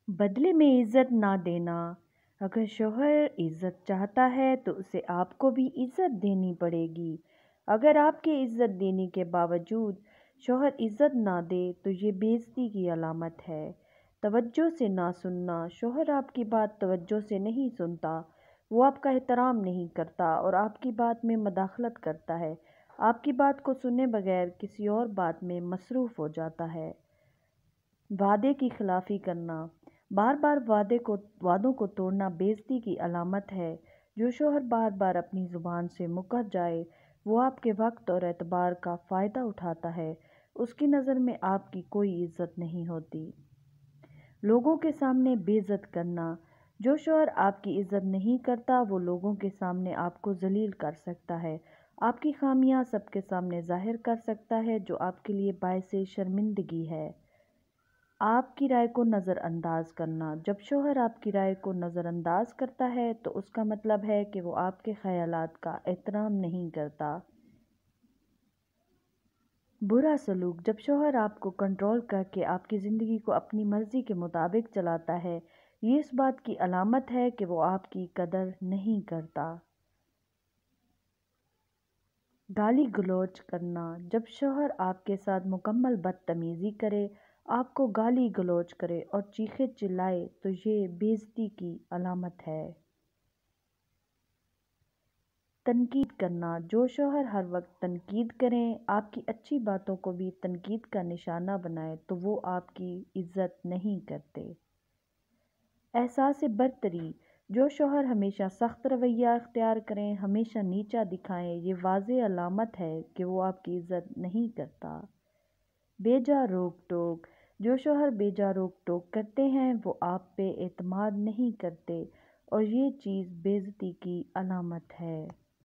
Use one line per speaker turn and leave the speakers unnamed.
بدلے میں عزت نہ دینا۔ اگر شوہر عزت چاہتا ہے تو اسے آپ کو بھی عزت دینی پڑے گی۔ اگر آپ کے عزت دینے کے باوجود شوہر عزت نہ دے تو یہ بے عزتی کی علامت ہے۔ توجہ سے نہ سننا۔ شوہر آپ کی بات توجہ سے نہیں سنتا، وہ آپ کا احترام نہیں کرتا اور آپ کی بات میں مداخلت کرتا ہے، آپ کی بات کو سنے بغیر کسی اور بات میں مصروف ہو جاتا ہے۔ وعدے کی خلافی کرنا۔ بار بار وعدوں کو توڑنا بے عزتی کی علامت ہے۔ جو شوہر بار بار اپنی زبان سے مکر جائے وہ آپ کے وقت اور اعتبار کا فائدہ اٹھاتا ہے، اس کی نظر میں آپ کی کوئی عزت نہیں ہوتی۔ لوگوں کے سامنے بے عزت کرنا۔ جو شوہر آپ کی عزت نہیں کرتا وہ لوگوں کے سامنے آپ کو ذلیل کر سکتا ہے، آپ کی خامیاں سب کے سامنے ظاہر کر سکتا ہے جو آپ کے لیے باعث شرمندگی ہے۔ آپ کی رائے کو نظر انداز کرنا۔ جب شوہر آپ کی رائے کو نظر انداز کرتا ہے تو اس کا مطلب ہے کہ وہ آپ کے خیالات کا احترام نہیں کرتا۔ برا سلوک۔ جب شوہر آپ کو کنٹرول کر کے آپ کی زندگی کو اپنی مرضی کے مطابق چلاتا ہے، یہ اس بات کی علامت ہے کہ وہ آپ کی قدر نہیں کرتا۔ گالی گلوچ کرنا۔ جب شوہر آپ کے ساتھ مکمل بدتمیزی کرے، آپ کو گالی گلوچ کرے اور چیخے چلائے تو یہ بے عزتی کی علامت ہے۔ تنقید کرنا۔ جو شوہر ہر وقت تنقید کریں، آپ کی اچھی باتوں کو بھی تنقید کا نشانہ بنائیں تو وہ آپ کی عزت نہیں کرتے۔ احساس برتری۔ جو شوہر ہمیشہ سخت رویہ اختیار کریں، ہمیشہ نیچا دکھائیں، یہ واضح علامت ہے کہ وہ آپ کی عزت نہیں کرتا۔ بے جا روک ٹوک۔ جو شوہر بے جا روک ٹوک کرتے ہیں وہ آپ پہ اعتماد نہیں کرتے اور یہ چیز بے عزتی کی علامت ہے۔